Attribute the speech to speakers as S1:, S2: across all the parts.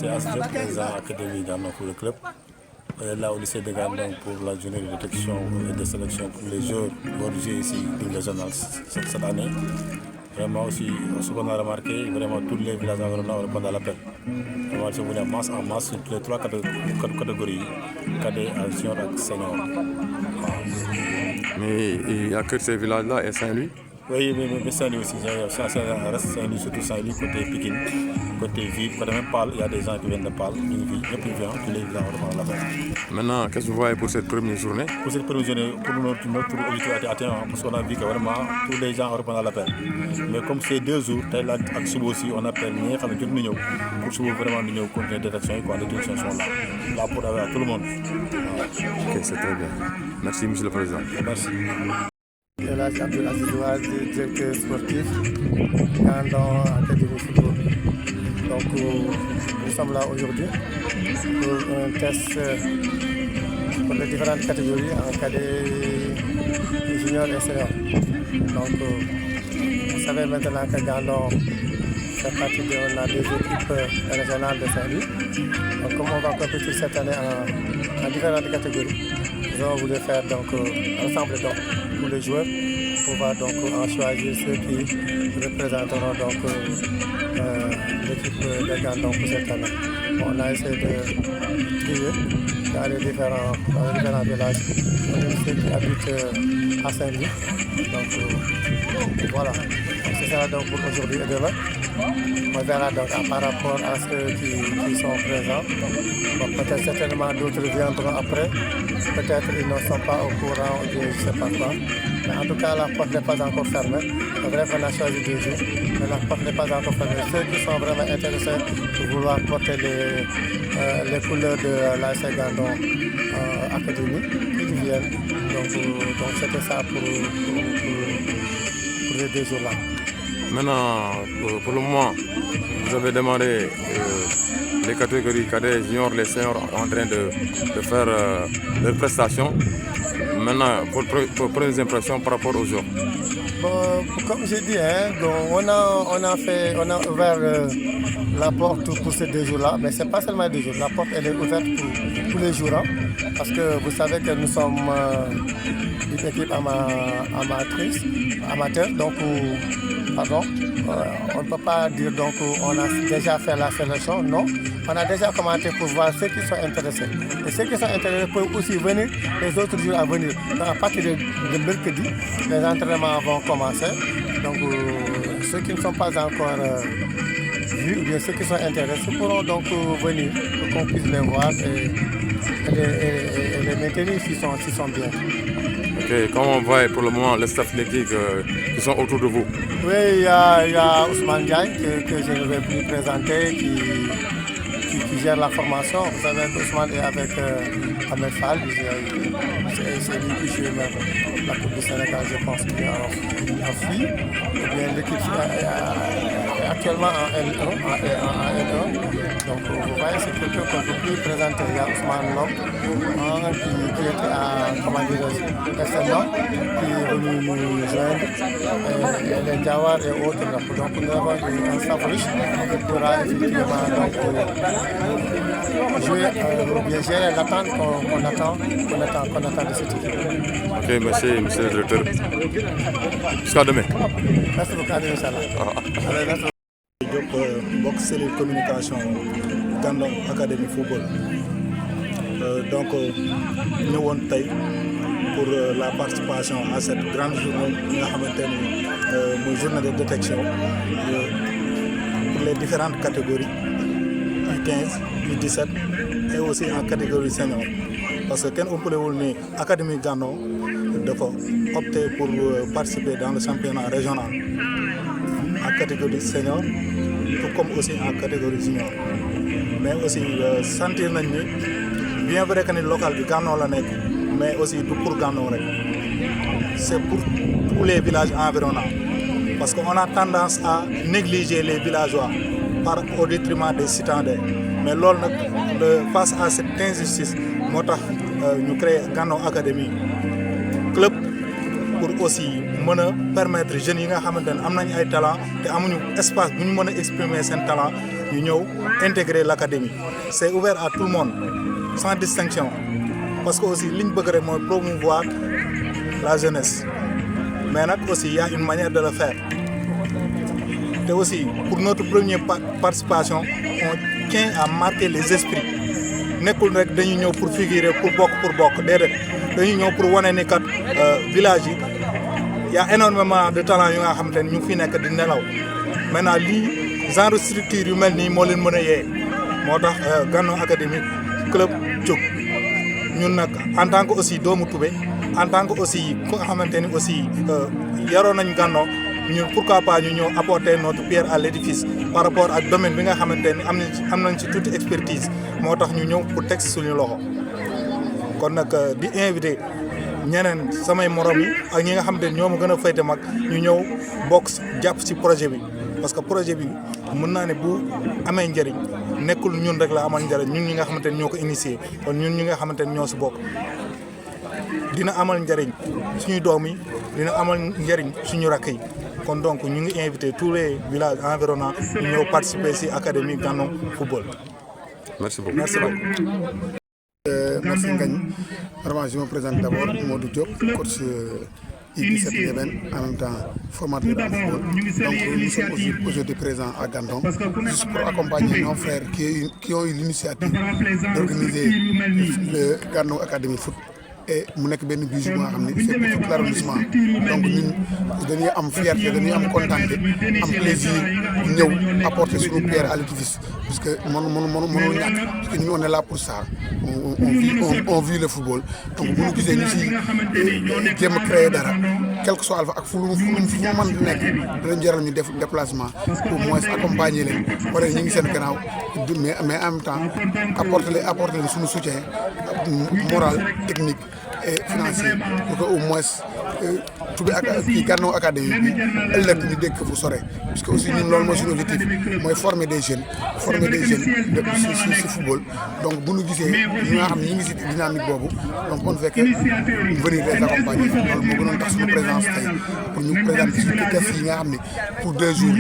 S1: c'est Asdiop, président Académie Gandon pour le club. Là au lycée de Gandon pour la journée de détection et de sélection pour les joueurs jouer ici dans régional cette année. Vraiment aussi, ce qu'on a remarqué, vraiment tous les villages environnants répondent à l'appel. Vraiment, ils sont venus en masse sur les trois catégories, cadet, junior et senior.
S2: Mais il n'y a que ces villages-là et Saint-Louis?
S1: Oui, mais Saint-Louis aussi. Saint-Louis, surtout Saint-Louis, côté Pikine, côté ville, côté même Pâle, il y a des gens qui viennent de Pâle, une ville, et puis tous les villages répondent à l'appel.
S2: Maintenant, qu'est-ce que vous voyez pour cette première journée?
S1: Pour cette première journée, pour notre objectif a été atteint, parce qu'on a vu que vraiment tous les gens répondent à l'appel. Mais comme c'est 2 jours, là, avec Soubou aussi, on appelle les gens qui viennent pour Soubou vraiment nous continuer la détection et les détections sont là pour avoir tout le monde.
S2: Ok, c'est très bien. Merci, monsieur le président.
S1: Merci.
S3: Et là, Abdul Aziz Ouad, directeur sportif, Gandon Académie Football. Donc, nous sommes là aujourd'hui pour un test pour les différentes catégories en cadet, junior et senior. Donc, vous savez maintenant que Gandon fait partie de la 2 équipes régionales de Saint-Louis. Donc, comme on va compétir cette année en différentes catégories, nous avons voulu faire donc, ensemble donc, pour les joueurs, pour pouvoir donc en choisir ceux qui représenteront donc l'équipe de Gandon pour cette année. On a essayé de trier dans les différents villages. On a ceux qui habitent à Saint-Louis. Donc voilà, c'est ça donc pour aujourd'hui et demain. On verra donc par rapport à ceux qui sont présents. Bon, peut-être certainement d'autres viendront après. Peut-être ils ne sont pas au courant ou je ne sais pas quoi. Mais en tout cas, la porte n'est pas encore fermée. C'est vrai qu'on a choisi 2 jours, mais la porte n'est pas encore fermée. Ceux qui sont vraiment intéressés pour vouloir porter les couleurs de l'AS Gandon Académie, ils viennent. Donc c'était ça pour les 2 jours-là.
S2: Maintenant, pour le moment, vous avez demandé les catégories cadets, juniors, les seniors en train de faire leurs prestations. Maintenant, pour premières impressions par rapport aux jours.
S3: Bon, comme j'ai dit, on a ouvert la porte pour ces 2 jours-là, mais ce n'est pas seulement 2 jours. La porte elle est ouverte pour tous les jours, parce que vous savez que nous sommes une équipe amateur, donc on ne peut pas dire donc on a déjà fait la sélection, non. On a déjà commencé pour voir ceux qui sont intéressés. Et ceux qui sont intéressés peuvent aussi venir les autres jours à venir. Donc à partir de mercredi, les entraînements vont commencer. Donc ceux qui ne sont pas encore vus, ou bien ceux qui sont intéressés pourront donc venir pour qu'on puisse les voir et les maintenir s'ils sont bien.
S2: Ok, comment on voit pour le moment les staff d'équipe qui sont autour de vous?
S3: Oui, il y a Ousmane Diagne que je ne vais plus présenter, qui gère la formation. Vous savez qu'Ousmane est avec Ahmed Fall, c'est lui qui joue même la Coupe du Sénégal, je pense qu'il est en filles. Et bien l'équipe est actuellement en L1. Donc vous voyez, c'est quelqu'un qu'on ne peut plus présenter. Il y a Ousmane Lom qui était à SNA, qui est venu nous joindre, et les Diawar et autres. Donc nous avons un staff riche qui pourra effectivement jouer ou bien gérer l'attente qu'on attend de cette équipe.
S2: Ok, merci, monsieur le directeur. Jusqu'à demain.
S3: Merci beaucoup, Inch'Allah.
S1: Bokk cellule communication Gandon Académie Football. Donc nous sommes tey pour la participation à cette grande journée qui est une journée de détection pour les différentes catégories U15, U17 et aussi en catégorie senior. Parce que quand on peut l'Académie Gandon dafa opter pour participer dans le championnat régional en catégorie senior, tout comme aussi en catégorie junior. Mais aussi sentir nañu bien vrai que le local du Gandon la nekk, mais aussi tout pour Gandon rek. C'est pour tous les villages environnants. Parce qu'on a tendance à négliger les villageois au détriment des citadins. Mais face à cette injustice, nous créons Gandon Académie club pour aussi permettre aux jeunes qui ont des talents et un espace pour exprimer ces talents, ñu ñëw intégrer l'académie. C'est ouvert à tout le monde sans distinction parce que aussi liñ bëgg rek mooy promouvoir la jeunesse mais nag aussi il y a une manière de le faire te aussi pour notre première participation on tient à marquer les esprits nekkul rek dañu ñëw pour figurer pour bokk déedéet dañu ñëw pour wane ni kat village yi y a énormément de talent yu nga xamante ne ñu ngi fi nekk di nelaw maintenant lii genre structure yu mel nii moo leen mën a yee moo tax Gandon Academy club jóg ñun nag en tant que aussi doomu Toubé en tant que aussi ku nga xamante ni aussi yaroon nañ Gandon ñun pourquoi pas ñu ñëw apporter notre pierre à l'édifice par rapport ak domaine bi nga xamante ni am nañ ci toute expertise moo tax ñu ñëw pour teg suñu loxo kon nag di invité ñeneen samay morom yi ak ñi nga xamante ni ñoo ma gën a fayte mag ñu ñëw bokk jàpp ci projet bi parce que projet bi mën naa ne bu amee njëriñ nekkul ñun rek la amal njëriñ ñun ñi nga xamante ni ñoo ko initié kon ñun ñi nga xamante ni ñoo si bokk dina amal njëriñ suñu doom yi dina amal njëriñ suñu rakk yi kon donc ñu ngi invité tous les villages environnants ñu ñëw participer ci académie Gandon football.
S2: Merci beaucoup.
S1: Merci beaucoup.
S4: Merci Ngagne. Vraiment, je me présente d'abord, Modou Diop, coach I17 Yémen, en même temps formateur de football. Donc nous sommes aujourd'hui présents à Gandon, juste pour accompagner nos frères qui ont eu l'initiative d'organiser le Gandon Academy Foot. Et mu nekk benn bijou bu nga xam ne c'est pour tout l'arrondissement donc ñun dañuy am fierté dañuy am contenté am plaisir ñëw apporter suñu pierre à l'édifice parce que mënul ñàkk parce que ñun on est là pour ça on vit le football donc bu ñu gisee ñu si jéem a créer dara quel que soit alpha ak fu mu mën di nekk danañ jaral ñu def déplacement au moins accompagner leen wala ñu ngi seen gannaaw mais en même temps apporter leen suñu soutien moral technique et financier pour que au moins Toubé Gandon Academy bi ëllëg ñu dégg fu sore parce que aussi ñun loolu mooy suñu objectif mooy former des jeunes de ci football donc bu ñu gisee ñi nga xam ne ñi ngi ci dynamique boobu donc on fait que venir les accompagner loolu moo gënoon tax suñu présence tey pour ñu présenter suñu test yi nga xam ne pour 2 jours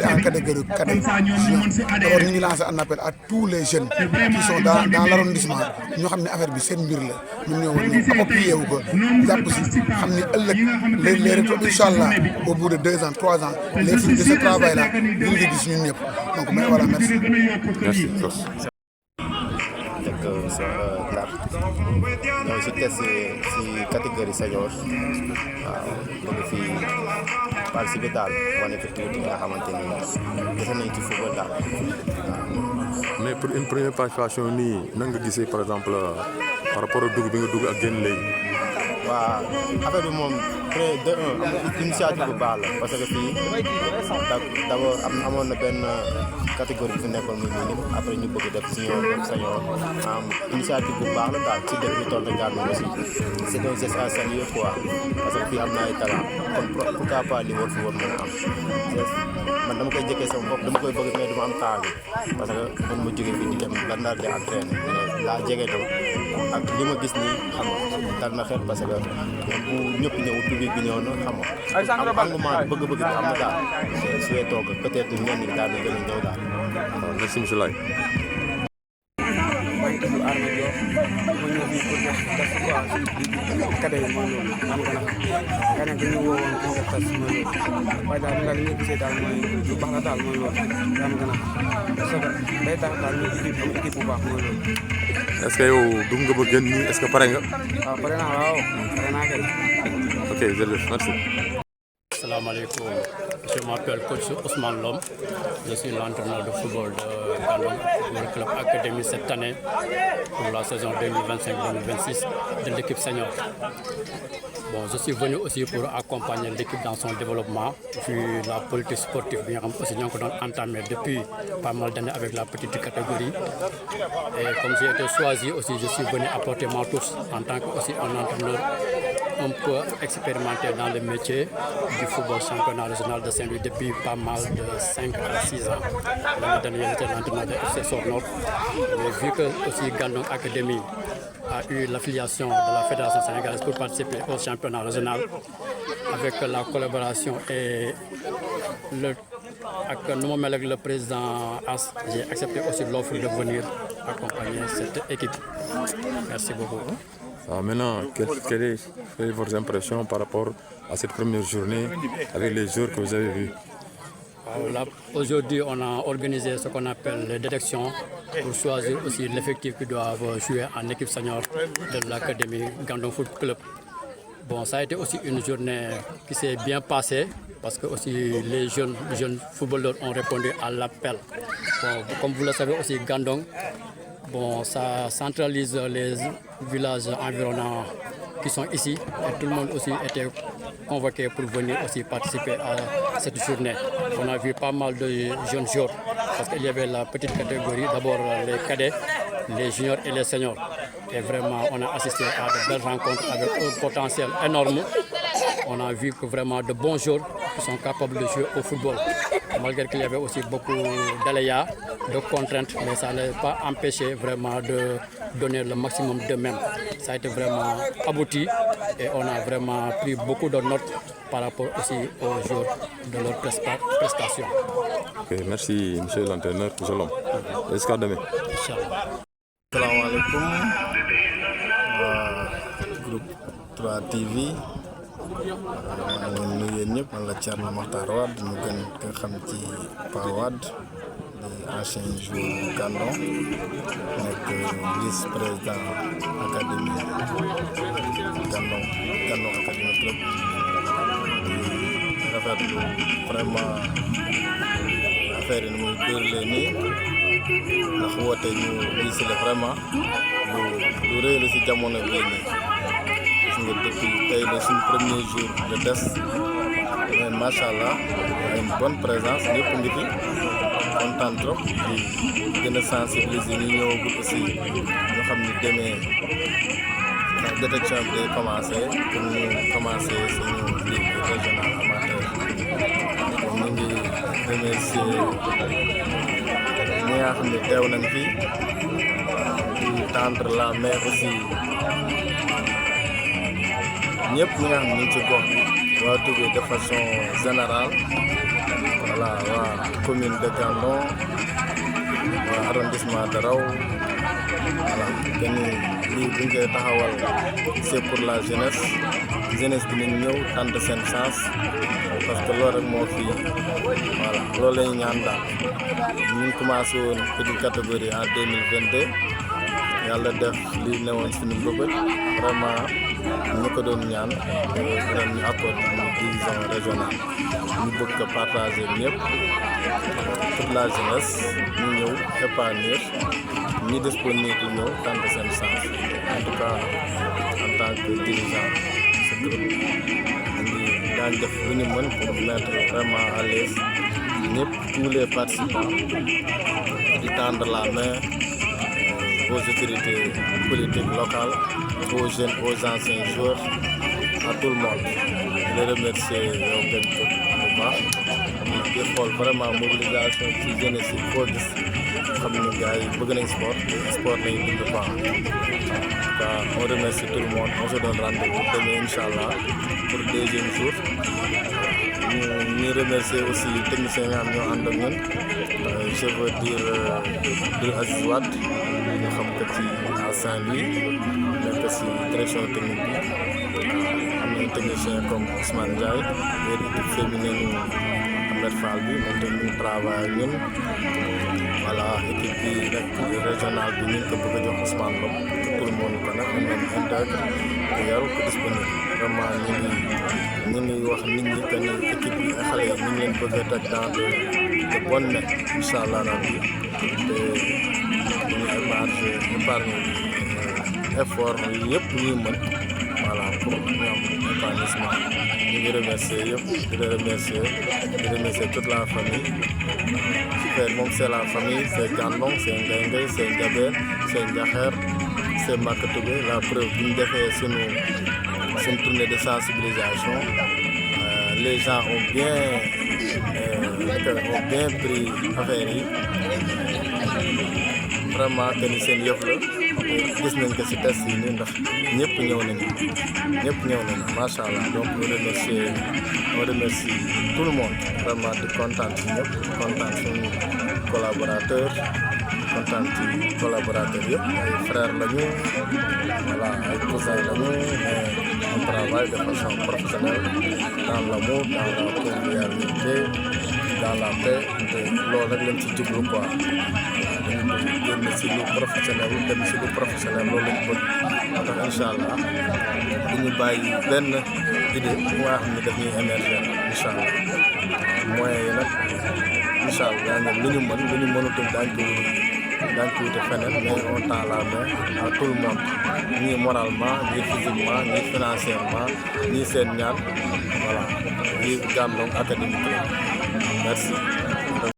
S4: la en catégorie cadet d'abord ñu ngi lancer un appel à tous les jeunes qui sont dans l'arrondissement ñoo xam ne affaire bi seen mbir la ñun ñoo war a approprier wu ko jàpp si xam ni ëllëg les retours inchallah au bout de 2 ans 3 ans les fruits de ce travail là ñu ngi gis ñun ñëpp donc mais voilà merci.
S2: Merci.
S5: ñoo si test si catégorie senior waaw bëgg fi participer daal wane fi tuuti nga xamante ni dese nañ ci football daal waaw.
S2: Mais pour une première participation nii nan nga gisee par exemple par rapport ak dugg bi nga dugg ak génn léegi.
S5: waaw affaire bi moom de initiative bu baax la parce que fii d'abord amoon na benn catégorie bi fi nekkoon muy minime après ñu bëgg def senior am initiative bu baax la daal ci dëkk bi toll Gandon aussi c'est un geste à saluer quoi parce que fii am na ay talent kon pourquoi pas li war fi war mën a am man dama koy njëkkee sama bopp dama koy bëgg mais duma am temps bi parce que man ma jógee fii di dem ba Ndar di entraîner laa jege tam ak li ma gis nii xam nga dal na xel parce que bu ñëpp ñëw public bi ñëw na xam nga engouement bëgg-bëgg bi am na daal su dee toog peut-être ñenn ñi daal di gën a ñëw daal.
S2: waaw merci monsieur Laye.
S6: maa ngi tudd Arma Diop ma ñëw fii pour def quoi si cadet yi mooy loolu am nga nag keneen bi ñu woowoon pour nga tas mooy loolu waaye daal li nga gisee daal mooy lu baax la daal mooy loolu am nga nag parce que day tax daal ñu équipe bu baax mooy loolu.
S2: Est-ce que yow dugg nga ba génn nii est-ce que pare nga.
S6: waaw pare naa waaw pare naa kay.
S2: Ok jërëjëf merci.
S7: Assalamualaikum, je m'appelle coach Ousmane Lom, je suis l'entraîneur de football de Gandon, le club académie cette année pour la saison 2025-2026 de l'équipe senior. Bon, je suis venu aussi pour accompagner l'équipe dans son développement, vu la politique sportive bien aussi nous avons entamé depuis pas mal d'années avec la petite catégorie. Et comme j'ai été choisi aussi, je suis venu apporter ma touche en tant que aussi un entraîneur un peu expérimenté dans le métier du football championnat régional de Saint-Louis depuis pas mal de 5 à 6 ans. L'année dernière, j'étais l'entraîneur de FC Sornor. Mais vu que aussi Gandon Academy a eu l'affiliation de la Fédération sénégalaise pour participer au championnat régional, avec la collaboration et avec nous avec le président As, j'ai accepté aussi l'offre de venir accompagner cette équipe. Merci beaucoup.
S2: Maintenant, quelle est votre impression par rapport à cette première journée avec les joueurs que vous avez vus?
S7: Aujourd'hui, on a organisé ce qu'on appelle les détections pour choisir aussi l'effectif qui doivent jouer en équipe senior de l'Académie Gandon Foot Club. Bon, ça a été aussi une journée qui s'est bien passée parce que aussi les jeunes footballeurs ont répondu à l'appel. Bon, comme vous le savez aussi, Gandon, bon, ça centralise les villages environnants qui sont ici et tout le monde aussi était convoqué pour venir aussi participer à cette journée. On a vu pas mal de jeunes joueurs parce qu'il y avait la petite catégorie, d'abord les cadets, les juniors et les seniors. Et vraiment, on a assisté à de belles rencontres avec un potentiel énorme. On a vu que vraiment de bons joueurs qui sont capables de jouer au football. Malgré qu'il y avait aussi beaucoup d'aléas, de contraintes, mais ça n'a pas empêché vraiment de donner le maximum d'eux-mêmes. Ça a été vraiment abouti et on a vraiment pris beaucoup de notes par rapport aussi aux joueurs de leur prestation.
S2: Okay, merci monsieur l'entraîneur Shalom. Jusqu'à demain.
S8: Assalamu alaikum groupe 3 TV ñu yéen ñëpp man la Thierno Makhtar Wade ñu gën nga xam ci Pa Wade di ancien joueur Gandon nekk vice président académie Gandon académie club di rafetlu vraiment affaire yi muy déroulé nii ndax woote ñu gis la vraiment lu rëy la si jamono bii nii gis nga depuis tey la suñu premier jour de test mais macha allah une bonne présence ñëpp ngi fi kontaan trop di gën a sensibiliser ñu ñëwagul aussi ñu xam ni demee détection bi day commencé pour ñu commencé suñu ligue régionale amateur ñu ngi remercier ñi nga xam ne teew nañ fi di tendre la main aussi ñëpp ñi nga xam ne ñu ngi ci gox bi waa Toubé de façon générale voilà waa commune de Gandon waa arrondissement de Raw voilà kenn lii bu ñu koy taxawal c'est pour la jeunesse bi nañ ñëw tànn seen sens parce que loolu rek moo fi voilà loolu la ñu ñaan daal ñu ngi commencé woon petite catégorie en 2022 yàlla def lii newoon suñu mbëbët vraiment ñu ko doon ñaan ren ñu accordé une division régionale ñu bëgg ko partager ñëpp toute la jeunesse ñu ñëw épanouir ñi disponible ñëw tànn seen sens en tout cas en tant que dirigeant ce groupe ñu daan def lu ñu mën pour mettre vraiment à l'aise ñëpp tous les participants di tendre la main aux autorités politiques locales, aux jeunes, aux anciens joueurs, à tout le monde. Je les remercie bu baax di xool vraiment mobilisation ci jeunesse yi foo gis xam ne gars yi bëgg nañ sport nañu dund quoi. On remercie tout le monde, on se donne rendez-vous demain Inch'Allah pour deuxième jour. Ñu remercier aussi techniciens yi nga xam ñoo ànd ak ñun je veux dire Aziz Wade ñu xam que ci à Saint-Louis nekk si direction technique bi am nañu technicien comme Ousmane Ndiaye et équipe féminine Ahmed Fall bi moom tamit ñu travaille ak ñun voilà équipe bi nekk régionale bi ñu ko bëgg a jox Ousmane Lom tout le monde ko nag ñu leen intègre ku yaru ku disponible vraiment ñu ngi wax nit ñi que ni équipe bi ay xale yi ñu ngi leen bëgg a teg dans de bonnes mains incha allah rabbi te ñu épargne effort yëpp ñuy mën voilà pour ñu am épanouissement ñu ngi remercier yëpp di remercier toute la famille super moom c'est la famille c'est Gandon c'est Ngaye c'est Ndiabé c'est Ndiakher c'est Maka Toubé la preuve bi ñu defee suñu tournée de sensibilisation les gens ont bien pris affaire yi vraiment que ni seen yëf la gis nañ ko si test yi nii ndax ñëpp ñëw nañu macha allah donc on remercie tout le monde vraiment di kontaan si ñëpp kontaan suñu collaborateur kontaan ci collaborateur yëpp ay frères lañu voilà ay cousins lañu mais on travaille de façon professionnelle dans l'amour dans la convivialité dans la paix te loolu rek lañ ci jublu quoi génn si lu professionnel dem si lu professionnel loolu lañ bëgg moo tax incha allah du ñu bàyyi benn idée bu nga xam ne daf ñuy émerger incha allah moyens yi nag incha allah ñoom lu ñu mën lu ñu mënutul daañu ko wute feneen mais on tend la main à tout le monde ñii moralement ñii physiquement ñii financièrement ñii seen ñaan voilà ñii Gandon Academy Club merci.